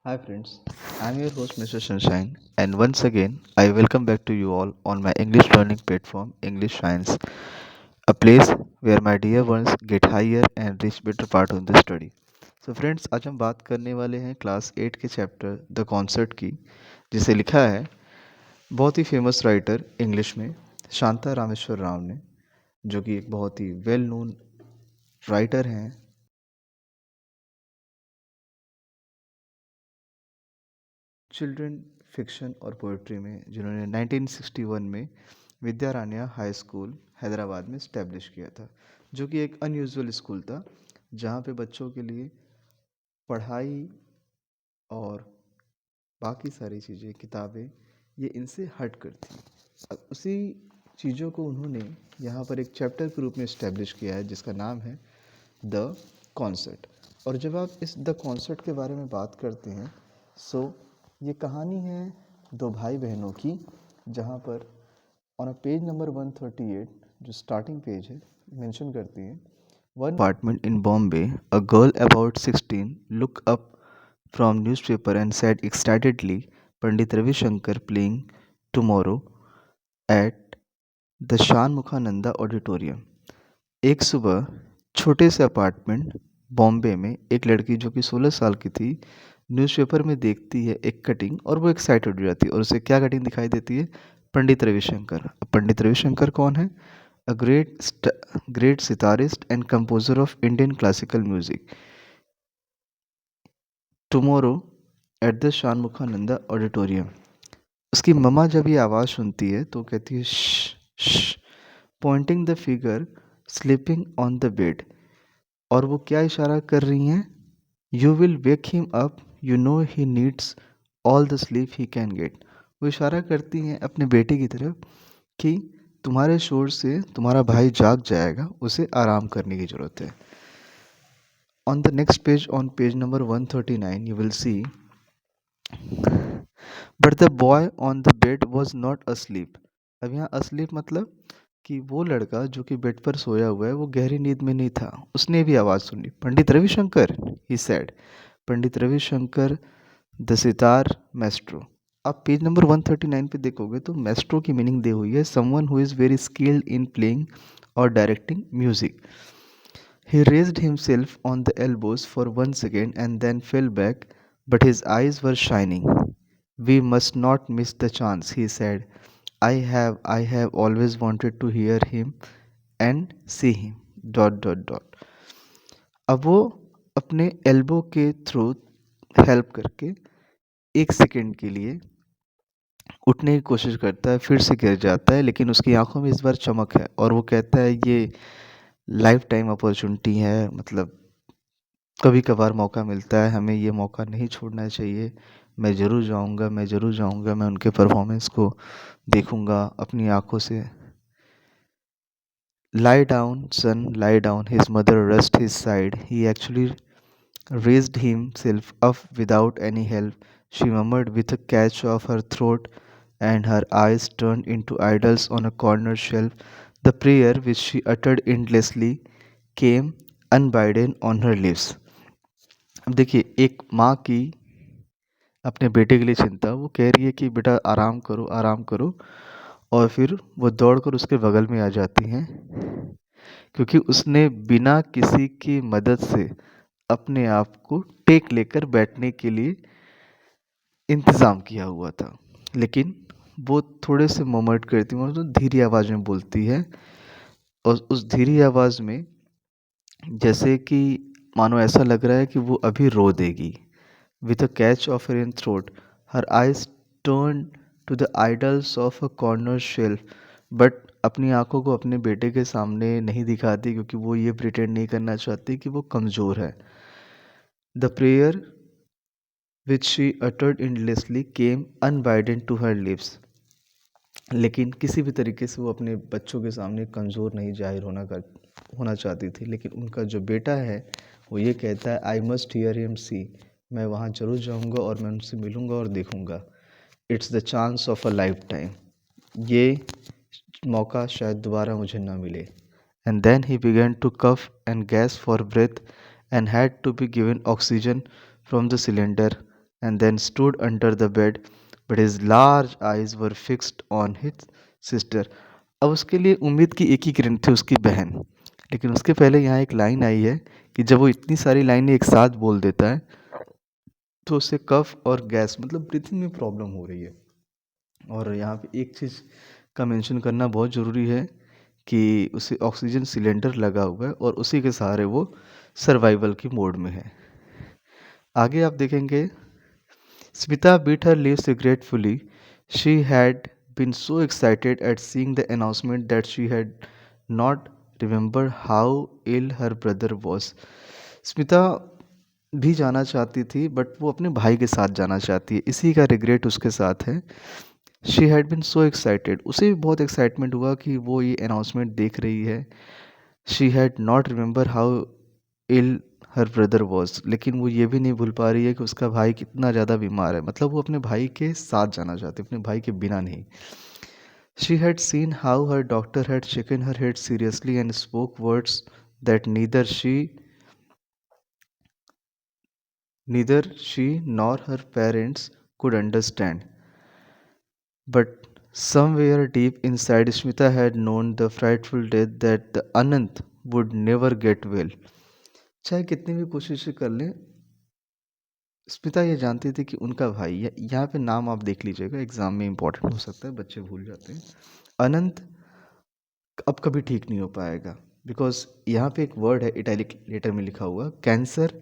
Hi friends, I'm your host Mr. Sunshine, and once again I welcome back to you all on my English learning platform English Science, a place where my dear ones get higher and reach better part of the study. So friends, आज हम बात करने वाले हैं class 8 के chapter the concert की, जिसे लिखा है बहुत ही फेमस राइटर इंग्लिश में शांता रामेश्वर राव ने, जो कि एक बहुत ही वेल नोन राइटर हैं चिल्ड्रन फिक्शन और पोइट्री में, जिन्होंने 1961 में विद्यारण्य हाई स्कूल हैदराबाद में इस्टेब्लिश किया था, जो कि एक अनयूजुअल स्कूल था जहाँ पे बच्चों के लिए पढ़ाई और बाकी सारी चीज़ें किताबें ये इनसे हट कर थी। अब उसी चीज़ों को उन्होंने यहाँ पर एक चैप्टर के रूप में इस्टेब्लिश किया है जिसका नाम है द कॉन्सर्ट। और जब आप इस द कॉन्सर्ट के बारे में बात करते हैं, सो ये कहानी है दो भाई बहनों की, जहाँ पर ऑन अ पेज नंबर 138 जो स्टार्टिंग पेज है मेंशन करती है, one apartment in Bombay a girl about 16 look up from newspaper and said excitedly, Pandit Ravi Shankar playing tomorrow at the शान मुखानंदा ऑडिटोरियम। एक सुबह छोटे से अपार्टमेंट बॉम्बे में एक लड़की जो कि 16 साल की थी न्यूज़पेपर में देखती है एक कटिंग, और वो एक्साइटेड हो जाती है। और उसे क्या कटिंग दिखाई देती है? पंडित रविशंकर। अब पंडित रविशंकर कौन है? A great sitarist and composer of Indian classical music. Tomorrow at the शान मुखानंदा ऑडिटोरियम। उसकी मम्मा जब ये आवाज़ सुनती है तो कहती है श, Poynting the figure sleeping on the bed. और वो क्या इशारा कर रही हैं? You will wake him up, you know he needs all the sleep he can get. वो इशारा करती हैं अपने बेटे की तरफ कि तुम्हारे शोर से तुम्हारा भाई जाग जाएगा, उसे आराम करने की ज़रूरत है। On the next page, on page number 139, you will see but the boy on the bed was not asleep। अब यहाँ asleep मतलब कि वो लड़का जो कि बेड पर सोया हुआ है वो गहरी नींद में नहीं था। उसने भी आवाज़ सुनी, Pandit Ravishankar, he said. Pandit Ravishankar the sitar maestro. आप पेज नंबर 139 पे देखोगे तो मैस्ट्रो की मीनिंग दी हुई है someone who is very skilled in playing और directing music. He raised himself on the elbows for 1 second and then fell back, but his eyes were shining. We must not miss the chance, he said. I have always wanted to hear him and see him. Dot dot dot. अब वो अपने elbow के through help करके 1 second के लिए उठने की कोशिश करता है, फिर से गिर जाता है, लेकिन उसकी आंखों में इस बार चमक है और वो कहता है ये लाइफ टाइम अपॉर्चुनिटी है, मतलब कभी कभार मौका मिलता है, हमें ये मौका नहीं छोड़ना चाहिए। मैं ज़रूर जाऊंगा, मैं ज़रूर जाऊंगा, मैं उनके परफॉर्मेंस को देखूंगा अपनी आंखों से। lie down son, lie down, his mother rushed his side. He actually raised himself up without any help, she murmured with a catch of her throat, and her eyes turned into idols on a corner shelf. The prayer which she uttered endlessly came unbidden on her lips. अब देखिए, एक माँ की अपने बेटे के लिए चिंता, वो कह रही है कि बेटा आराम करो, आराम करो, और फिर वो दौड़कर उसके बगल में आ जाती हैं, क्योंकि उसने बिना किसी की मदद से अपने आप को टेक लेकर बैठने के लिए इंतज़ाम किया हुआ था। लेकिन वो थोड़े से मोमेंट करती है और तो धीरे आवाज़ में बोलती है, और उस धीरी आवाज़ में जैसे कि मानो ऐसा लग रहा है कि वो अभी रो देगी। With a catch of her in throat, her eyes turned to the idols of a corner shelf, but अपनी आंखों को अपने बेटे के सामने नहीं दिखाती, क्योंकि वो ये प्रिटेंड नहीं करना चाहती कि वो कमज़ोर है। The prayer which she uttered endlessly came unbidden to her lips. लेकिन किसी भी तरीके से वो अपने बच्चों के सामने कमज़ोर नहीं जाहिर होना चाहती थी। लेकिन उनका जो बेटा है वो ये कहता है, आई मस्ट हियर हिम सी, मैं वहाँ ज़रूर जाऊँगा और मैं उनसे मिलूँगा और देखूँगा। It's the chance of a lifetime, ये मौका शायद दोबारा मुझे ना मिले। And then he began to cough and gasp for breath and had to be given oxygen from the cylinder and then stood under the bed, but his large eyes were fixed on his sister. अब उसके लिए उम्मीद की एक ही किरण थी, उसकी बहन। लेकिन उसके पहले यहाँ एक लाइन आई है कि जब वो इतनी सारी लाइनें एक साथ बोल देता है तो उससे कफ और गैस मतलब ब्रीथिंग में प्रॉब्लम हो रही है। और यहाँ पे एक चीज़ का मेंशन करना बहुत ज़रूरी है कि उसे ऑक्सीजन सिलेंडर लगा हुआ है और उसी के सहारे वो सर्वाइवल की मोड में है। आगे आप देखेंगे, Smita bit her lips regretfully. She had been so excited at seeing the announcement that she had not remembered how ill her brother was. Smita भी जाना चाहती थी बट वो अपने भाई के साथ जाना चाहती है, इसी का रिग्रेट उसके साथ है। She had been so excited, उसे भी बहुत एक्साइटमेंट हुआ कि वो ये अनाउंसमेंट देख रही है। She had not remember how ill her brother was, लेकिन वो ये भी नहीं भूल पा रही है कि उसका भाई कितना ज़्यादा बीमार है। मतलब वो अपने भाई के साथ जाना चाहती है, अपने भाई के बिना नहीं। She had seen how her doctor had shaken her head seriously and spoke words that neither she nor her parents could understand. But somewhere deep inside, Smita had known the frightful death that the Anant would never get well. चाहे कितनी भी कोशिशें कर लें, स्मिता ये जानती थी कि उनका भाई, यहाँ पे नाम आप देख लीजिएगा, एग्जाम में इंपॉर्टेंट हो सकता है, बच्चे भूल जाते हैं। अनंत अब कभी ठीक नहीं हो पाएगा, बिकॉज यहाँ पे एक वर्ड है इटैलिक लेटर में लिखा हुआ, cancer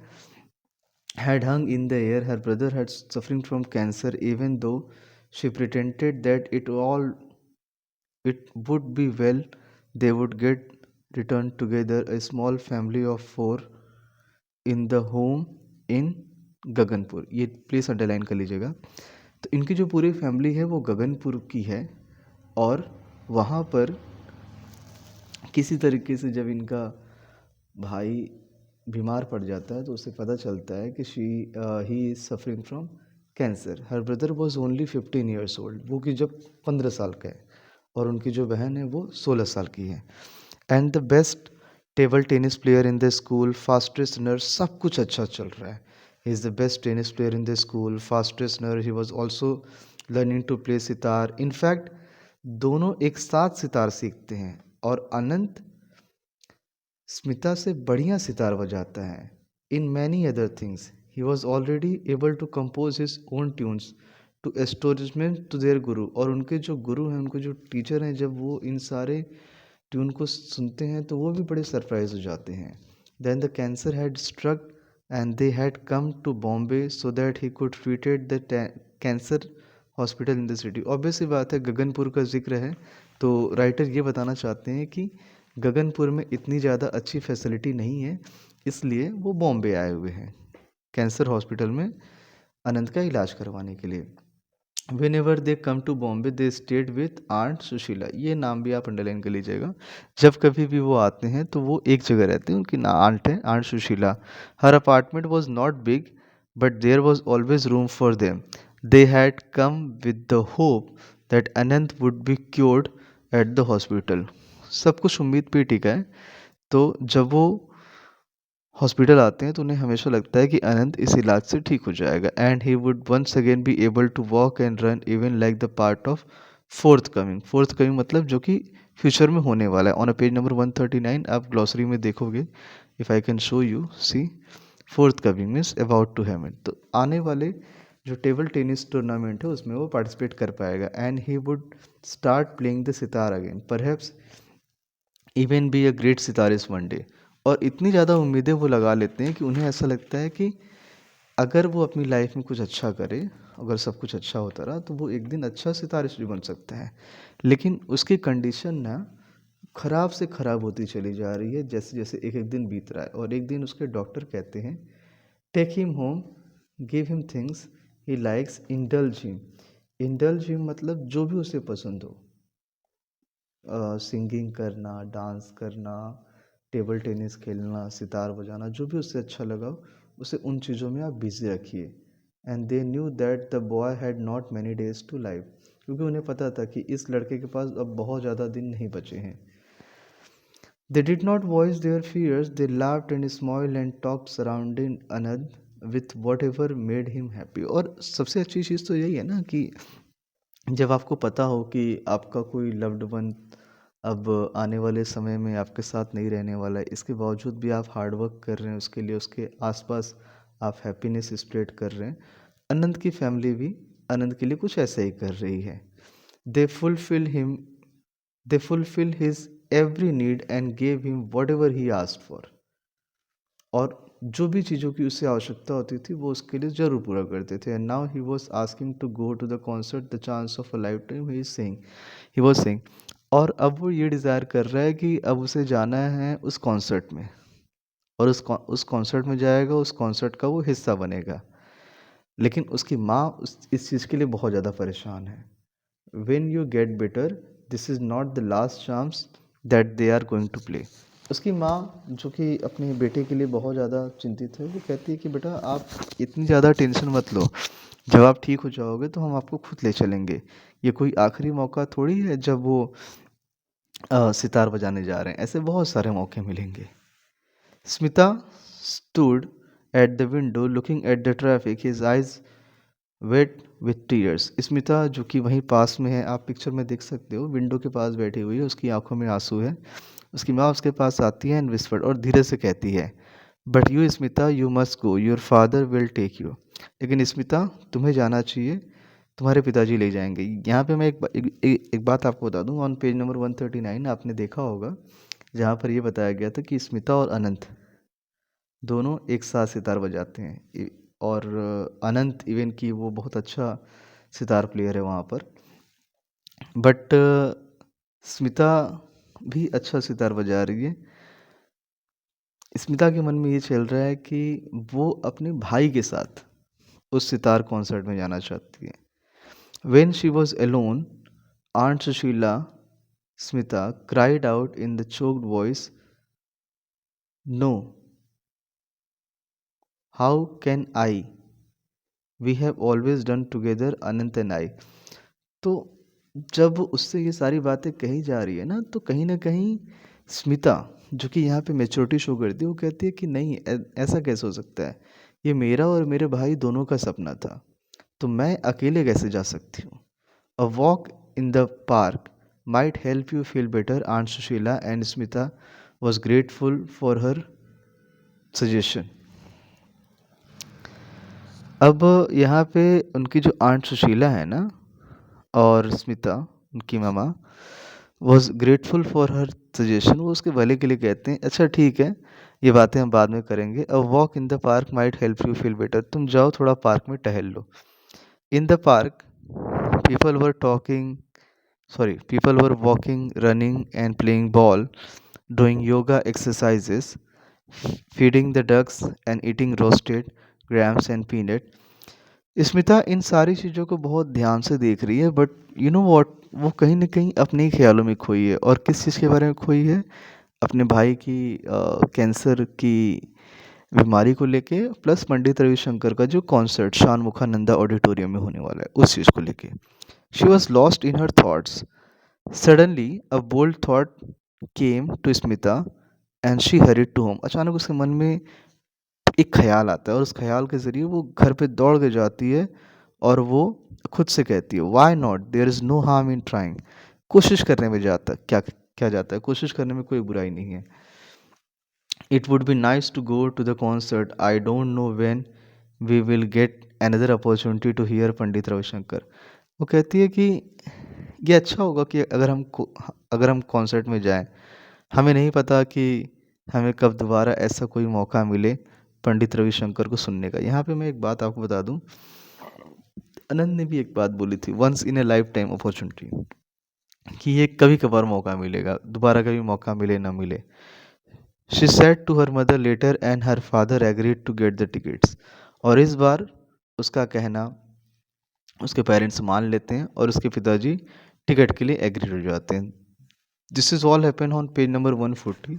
had hung in the air. Her brother had suffering from cancer, even though she pretended that it would be well. They would get returned together, a small family of four, in the home in Gaganpur. ये please underline कर लीजिएगा। तो इनकी जो पूरी family है वो गगनपुर की है, और वहाँ पर किसी तरीके से जब इनका भाई बीमार पड़ जाता है तो उसे पता चलता है कि he is suffering from cancer. Her brother was only 15 years old, वो कि जब 15 साल का है, और उनकी जो बहन है वो 16 साल की है। And the best table tennis player in the school, fastest runner, सब कुछ अच्छा चल रहा है। He is the best tennis player in the school, fastest runner, he was also learning to play sitar. In fact दोनों एक साथ सितार सीखते हैं, और अनंत स्मिता से बढ़िया सितार बजाता है। In many other things he was already able to compose his own tunes to astonishment to their guru. और उनके जो गुरु हैं, उनके जो टीचर हैं, जब वो इन सारे ट्यून को सुनते हैं तो वो भी बड़े सरप्राइज हो जाते हैं। Then the cancer had struck and they had come to Bombay so that he could treated the cancer hospital in the city. Obvious सी बात है, गगनपुर का जिक्र है तो राइटर ये बताना चाहते हैं कि गगनपुर में इतनी ज़्यादा अच्छी फैसिलिटी नहीं है, इसलिए वो बॉम्बे आए हुए हैं कैंसर हॉस्पिटल में अनंत का इलाज करवाने के लिए। Whenever they come to Bombay they stayed with aunt Sushila. ये नाम भी आप अंडरलाइन कर लीजिएगा। जब कभी भी वो आते हैं तो वो एक जगह रहते हैं, उनकी ना आंट है, aunt Sushila. Her apartment was not big but there was always room for them. They had come with the hope that Anant would be cured at the hospital. सब कुछ उम्मीद पे टिका है, तो जब वो हॉस्पिटल आते हैं तो उन्हें हमेशा लगता है कि अनंत इस इलाज से ठीक हो जाएगा, and he would once again be able to walk and run even like the part of forthcoming. Forthcoming मतलब जो कि फ्यूचर में होने वाला है। ऑन अ पेज नंबर 139 आप ग्लॉसरी में देखोगे, if I can show you, see forthcoming means about to happen. तो आने वाले जो टेबल टेनिस टूर्नामेंट है उसमें वो पार्टिसिपेट कर पाएगा, and he would start playing the sitar again, perhaps even be a great sitarist one day. और इतनी ज़्यादा उम्मीदें वो लगा लेते हैं कि उन्हें ऐसा लगता है कि अगर वो अपनी लाइफ में कुछ अच्छा करे, अगर सब कुछ अच्छा होता रहा तो वो एक दिन अच्छा सितारिस्ट भी बन सकता है। लेकिन उसकी कंडीशन ना ख़राब से ख़राब होती चली जा रही है, जैसे जैसे एक एक दिन बीत रहा है। और एक दिन उसके डॉक्टर कहते हैं, take him home, give him things he likes, indulge him. Indulge him मतलब जो भी उसे पसंद हो, सिंगिंग करना, डांस करना, टेबल टेनिस खेलना, सितार बजाना, जो भी उससे अच्छा लगा उसे उन चीज़ों में आप बिज़ी रखिए। And they knew that the boy had not many days to live, क्योंकि उन्हें पता था कि इस लड़के के पास अब बहुत ज़्यादा दिन नहीं बचे हैं। They did not voice their fears, they laughed and smiled and talked surrounding Anant with whatever made him happy. और सबसे अच्छी चीज़ तो यही है ना कि जब आपको पता हो कि आपका कोई लव्ड वन अब आने वाले समय में आपके साथ नहीं रहने वाला है, इसके बावजूद भी आप हार्ड वर्क कर रहे हैं उसके लिए, उसके आसपास आप हैप्पीनेस स्प्रेड कर रहे हैं। अनंत की फैमिली भी अनंत के लिए कुछ ऐसा ही कर रही है। They fulfil him they fulfil his every need and gave him what ever he asked for. और जो भी चीज़ों की उसे आवश्यकता होती थी वो उसके लिए ज़रूर पूरा करते थे। And now he was asking to go to the concert the chance of a lifetime he was saying. और अब वो ये डिज़ायर कर रहा है कि अब उसे जाना है उस कॉन्सर्ट में, और उस कॉन्सर्ट में जाएगा, उस कॉन्सर्ट का वो हिस्सा बनेगा। लेकिन उसकी माँ इस चीज़ के लिए बहुत ज़्यादा परेशान है। When you get better, this is not the last chance that they are going to play. उसकी माँ, जो कि अपने बेटे के लिए बहुत ज़्यादा चिंतित है, वो कहती है कि बेटा आप इतनी ज़्यादा टेंशन मत लो, जब आप ठीक हो जाओगे तो हम आपको खुद ले चलेंगे। ये कोई आखिरी मौका थोड़ी है जब वो सितार बजाने जा रहे हैं, ऐसे बहुत सारे मौके मिलेंगे। Smita stood at the window looking at the traffic, his eyes wet with tears। Smita जो कि वहीं पास में है, आप पिक्चर में देख सकते हो, विंडो के पास बैठी हुई है, उसकी आंखों में आंसू है। उसकी माँ उसके पास आती है एंड विस्पर्ड, और धीरे से कहती है, but you Smita you must go, your father will take you. लेकिन स्मिता तुम्हें जाना चाहिए, तुम्हारे पिताजी ले जाएंगे। यहाँ पे मैं एक बात आपको बता दूँ, ऑन पेज नंबर 139 आपने देखा होगा, जहाँ पर ये बताया गया था कि स्मिता और अनंत दोनों एक साथ सितार बजाते हैं। और अनंत इवन कि वो बहुत अच्छा सितार प्लेयर है वहाँ पर, बट स्मिता भी अच्छा सितार बजा रही है। स्मिता के मन में ये चल रहा है कि वो अपने भाई के साथ उस सितार कॉन्सर्ट में जाना चाहती है। When she was alone, aunt Sushila Smita cried out in the choked voice, no, how can I? We have always done together, Anant and I। तो जब उससे ये सारी बातें कही जा रही है ना, तो कहीं न कहीं स्मिता, जो कि यहाँ पे मैच्योरिटी शो करती है, वो कहती है कि नहीं, ऐसा कैसे हो सकता है? ये मेरा और मेरे भाई दोनों का सपना था, तो मैं अकेले कैसे जा सकती हूँ? A walk in the park might help you feel better, aunt Sushila and Smita was grateful for her suggestion. अब यहाँ पे उनकी जो आंट सुशीला है ना, और स्मिता उनकी मामा was grateful for her suggestion, वो उसके भले के लिए कहते हैं, अच्छा ठीक है, ये बातें हम बाद में करेंगे। A walk in the park might help you feel better, तुम जाओ थोड़ा पार्क में टहल लो। In the park people were talking people were walking, running and playing ball, doing yoga exercises, feeding the ducks and eating roasted grams and peanut. Smita इन सारी चीज़ों को बहुत ध्यान से देख रही है, बट यू नो व्हाट, वो कहीं न कहीं अपने ही ख़्यालों में खोई है। और किस चीज़ के बारे में खोई है? अपने भाई की कैंसर की बीमारी को लेके, प्लस पंडित रविशंकर का जो कॉन्सर्ट शानमुखानंदा ऑडिटोरियम में होने वाला है, उस चीज़ को लेके। She was lost in her thoughts. Suddenly a bold thought came to Smita and she hurried to home. अचानक उसके मन में एक ख़्याल आता है, और उस ख़्याल के ज़रिए वो घर पे दौड़ के जाती है, और वो खुद से कहती है, why not, there is no harm in trying. कोशिश करने में जाता क्या क्या जाता है, कोशिश करने में कोई बुराई नहीं है। It would be nice to go to the concert, I don't know when we will get another opportunity to hear Pandit Ravishankar. वो कहती है कि ये अच्छा होगा कि अगर हम कॉन्सर्ट में जाएं, हमें नहीं पता कि हमें कब दोबारा ऐसा कोई मौका मिले पंडित रविशंकर को सुनने का। यहाँ पे मैं एक बात आपको बता दूं, अनंत ने भी एक बात बोली थी, once in a lifetime opportunity, कि ये कभी कभार मौका मिलेगा, दोबारा कभी मौका मिले ना मिले। She said to her mother later and her father agreed to get the tickets. और इस बार उसका कहना उसके पेरेंट्स मान लेते हैं, और उसके पिताजी टिकट के लिए एग्री हो जाते हैं। This is all happen on page number 140।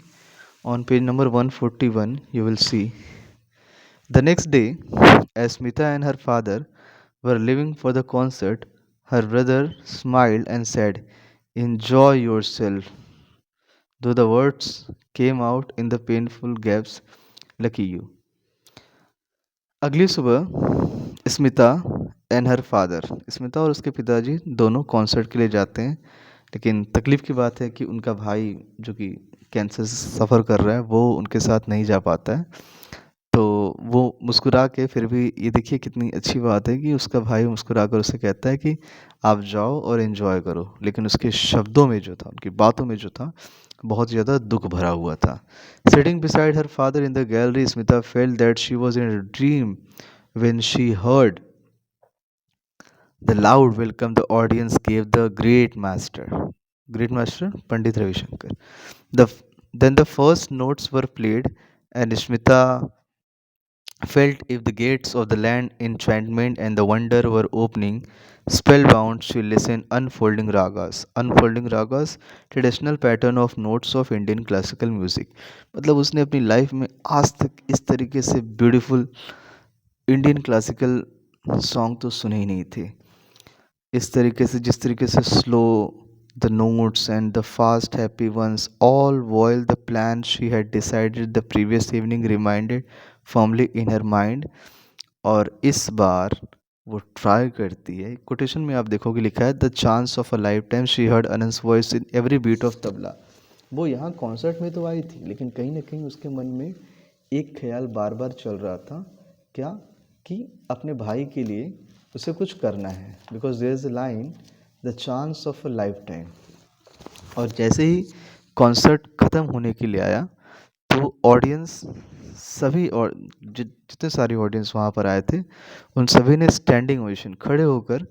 On page number 141, you will see the next day, as Smita and her father were leaving for the concert, her brother smiled and said, enjoy yourself, though the words came out in the painful gaps, lucky you। अगली सुबह Smita and her father, Smita और उसके पिताजी दोनों concert के लिए जाते हैं। लेकिन तकलीफ़ की बात है कि उनका भाई जो कि कैंसर से सफ़र कर रहा है वो उनके साथ नहीं जा पाता है। तो वो मुस्कुरा के फिर भी, ये देखिए कितनी अच्छी बात है कि उसका भाई मुस्कुरा कर उसे कहता है कि आप जाओ और एंजॉय करो, लेकिन उसके शब्दों में जो था, उनकी बातों में जो था, बहुत ज़्यादा दुख भरा हुआ था। Sitting beside her father in the gallery, Smita felt that she was in a dream when she heard the loud welcome the audience gave the great master Pandit Ravi Shankar. The then the first notes were played, and Smita felt if the gates of the land enchantment and the wonder were opening. Spellbound, she listened unfolding ragas, traditional pattern of notes of Indian classical music. मतलब उसने अपनी life में आज तक इस तरीके से beautiful Indian classical song तो सुने ही नहीं थे। इस तरीके से, जिस तरीके से slow the notes and the fast happy ones all while the plan she had decided the previous evening reminded firmly in her mind. और इस बार वो ट्राई करती है, कोटेशन में आप देखोगे लिखा है the chance of a lifetime she heard Anant's voice in every beat of tabla. वो यहाँ कॉन्सर्ट में तो आई थी, लेकिन कहीं ना कहीं उसके मन में एक ख्याल बार बार चल रहा था, क्या, कि अपने भाई के लिए उसे कुछ करना है, because there is a line the chance of a lifetime. और जैसे ही कॉन्सर्ट ख़त्म होने के लिए आया, तो ऑडियंस सभी, और जितने सारे ऑडियंस वहाँ पर आए थे, उन सभी ने स्टैंडिंग ओवेशन, खड़े होकर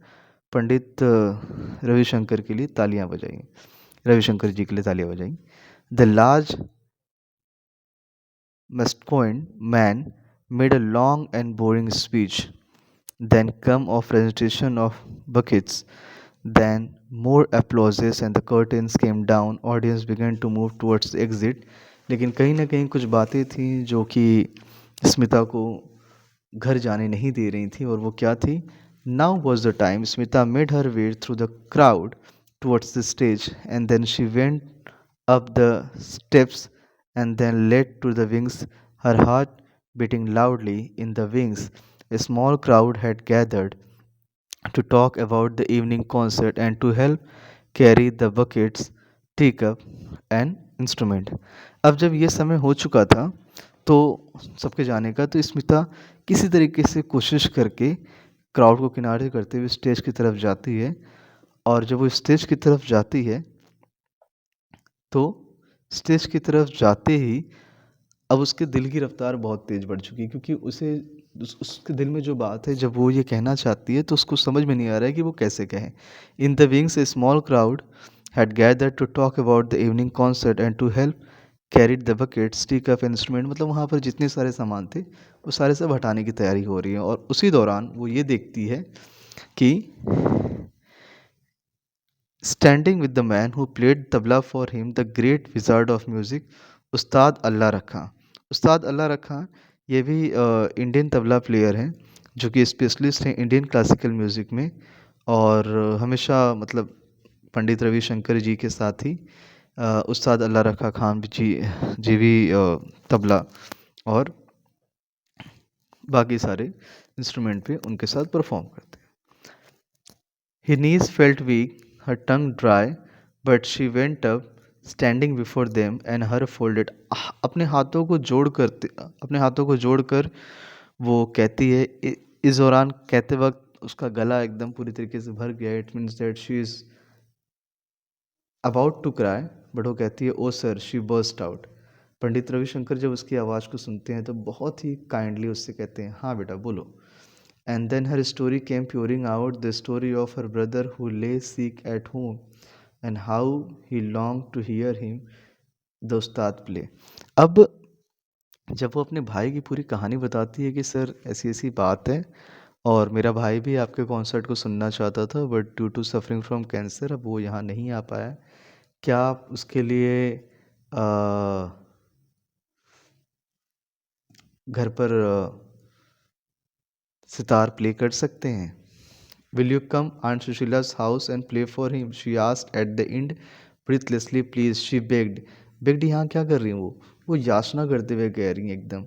पंडित रविशंकर के लिए तालियां बजाई, रविशंकर जी के लिए तालियां बजाई। The large masculine man made a long and boring speech. Then come a presentation of buckets. Then more applauses and the curtains came down. Audience began to move towards the exit. लेकिन कहीं ना कहीं कुछ बातें थी जो कि स्मिता को घर जाने नहीं दे रही थी, और वो क्या थी? Now was the time Smita made her way through the crowd towards the stage, and then she went up the steps and then led to the wings, her heart beating loudly in the wings. A small crowd had gathered to talk about the evening concert and to help carry the buckets, teacup and instrument. अब जब ये समय हो चुका था, तो सबके जाने का, तो स्मिता किसी तरीके से कोशिश करके क्राउड को किनारे करते हुए स्टेज की तरफ जाती है। और जब वो स्टेज की तरफ जाती है, तो स्टेज की तरफ जाते ही अब उसके दिल की रफ्तार बहुत तेज़ बढ़ चुकी है, क्योंकि उसे उसके दिल में जो बात है, जब वो ये कहना चाहती है तो उसको समझ में नहीं आ रहा है कि वो कैसे कहें। In the wings a small crowd had gathered to talk about the evening concert and to help carried the buckets, tick up instrument. मतलब वहाँ पर जितने सारे सामान थे, वो सारे सब हटाने की तैयारी हो रही है, और उसी दौरान वो ये देखती है कि standing with the man who played tabla for him the great wizard of music, उस्ताद अल्लाह रखा। उस्ताद अल्लाह रखा ये भी इंडियन तबला प्लेयर हैं, जो कि स्पेशलिस्ट हैं इंडियन क्लासिकल म्यूज़िक में। और हमेशा मतलब पंडित रविशंकर जी के साथ ही उस्ताद अल्लाह रखा खान जी भी तबला और बाकी सारे इंस्ट्रूमेंट पे उनके साथ परफॉर्म करते हैं। Her knees felt weak, her tongue dry, but she went up, standing before them and her folded अपने हाथों को जोड़कर वो कहती है, इस दौरान कहते वक्त उसका गला एकदम पूरी तरीके से भर गया। It means that she is about to cry, but वो कहती है oh sir, she burst out. Pandit Ravishankar जब उसकी आवाज़ को सुनते हैं तो बहुत ही काइंडली उससे कहते हैं, हाँ बेटा बोलो। And then her story came pouring out, the story of her brother who lay sick at home and how he longed to hear him, the ustad play. अब जब वो अपने भाई की पूरी कहानी बताती है कि सर ऐसी ऐसी बात है, और मेरा भाई भी आपके कॉन्सर्ट को सुनना चाहता था, but due to suffering from cancer अब वो यहाँ नहीं आ पाया, क्या आप उसके लिए घर पर सितार प्ले कर सकते हैं? Will you come Aunt Sushila's house and play for him? She asked at the end, breathlessly. Please, she begged. Begged यहाँ क्या कर रही हैं वो याचना करते हुए कह रही हैं एकदम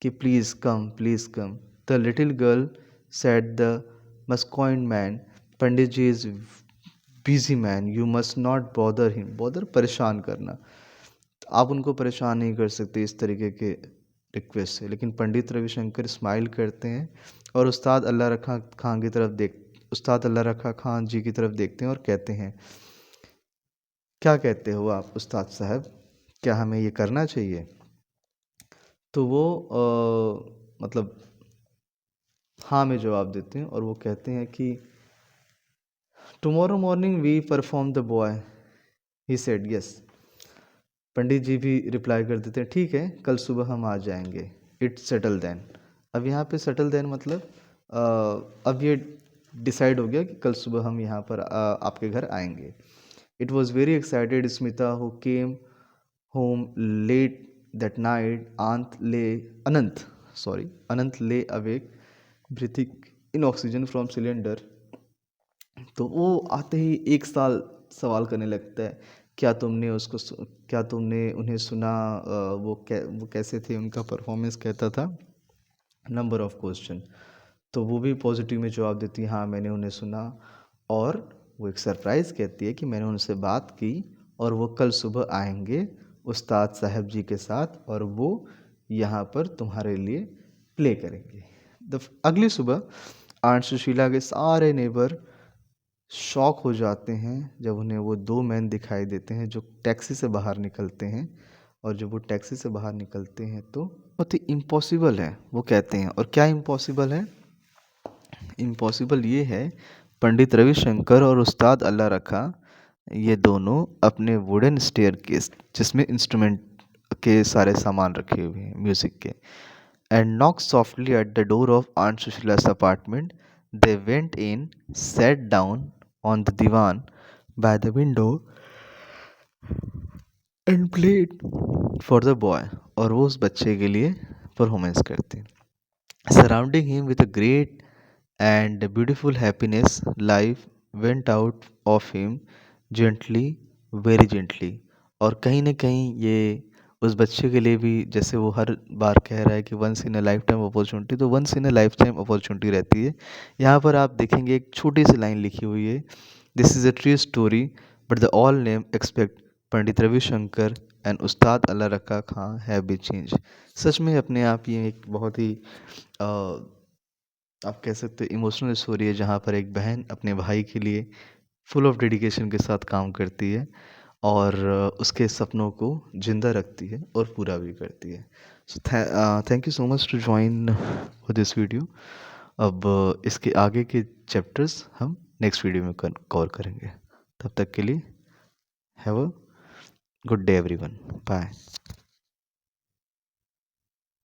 कि please come, please come. The little girl said the Muscoin man, Pandit ji is busy man, you must not bother him. Bother परेशान करना, आप उनको परेशान नहीं कर सकते इस तरीके के रिक्वेस्ट से। लेकिन पंडित रविशंकर स्माइल करते हैं और उस्ताद अल्लाह रखा खान जी की तरफ देखते हैं और कहते हैं, क्या कहते हो आप उस्ताद साहब, क्या हमें ये करना चाहिए? तो वो मतलब हाँ में जवाब देते हैं और वो कहते हैं कि tomorrow morning we perform the boy, he said yes. Pandit ji भी रिप्लाई कर देते हैं, ठीक है कल सुबह हम आ जाएंगे। It's settle then. अब यहाँ पे सेटल देन मतलब अब ये डिसाइड हो गया कि कल सुबह हम यहाँ पर आपके घर आएंगे। It was very excited Smita who came home late that night. Anant lay awake breathing in oxygen from cylinder. तो वो आते ही एक साल सवाल करने लगता है, क्या तुमने उन्हें सुना, वो कैसे थे, उनका परफॉर्मेंस कैसा था, नंबर ऑफ क्वेश्चन। तो वो भी पॉजिटिव में जवाब देती है, हाँ मैंने उन्हें सुना। और वो एक सरप्राइज़ कहती है कि मैंने उनसे बात की और वो कल सुबह आएंगे उस्ताद साहब जी के साथ और वो यहाँ पर तुम्हारे लिए प्ले करेंगे। अगली सुबह आंट सुशीला के सारे नेबर शॉक हो जाते हैं जब उन्हें वो दो मैन दिखाई देते हैं जो टैक्सी से बाहर निकलते हैं। और जब वो टैक्सी से बाहर निकलते हैं तो बहुत ही इम्पॉसिबल है वो कहते हैं। और क्या इम्पॉसिबल है? इम्पॉसिबल ये है, पंडित रविशंकर और उस्ताद अल्लाह रखा ये दोनों अपने वुडन स्टेयर केस जिसमें इंस्ट्रूमेंट के सारे सामान रखे हुए हैं म्यूज़िक के, and knocked softly at the door of Aunt Sushila's apartment. They went in, sat down on the divan by the window, and played for the boy. और वो उस बच्चे के लिए परफॉर्मेंस करते हैं। Surrounding him with a great and beautiful happiness, life went out of him gently, very gently. और कहीं ना कहीं ये उस बच्चे के लिए भी, जैसे वो हर बार कह रहा है कि once in a lifetime opportunity, तो once in a lifetime opportunity रहती है। यहाँ पर आप देखेंगे एक छोटी सी लाइन लिखी हुई है, this is a true story but the all name expect Pandit Ravishankar and उस्ताद अल्लाह रखा खां हैव बी चेंज। सच में अपने आप ये एक बहुत ही आप कह सकते हो इमोशनल स्टोरी है, जहाँ पर एक बहन अपने भाई के लिए फुल ऑफ डेडिकेशन के साथ काम करती है और उसके सपनों को ज़िंदा रखती है और पूरा भी करती है। So thank you so much to join for this video. अब इसके आगे के चैप्टर्स हम नेक्स्ट वीडियो में कवर करेंगे। तब तक के लिए have a good day everyone, bye.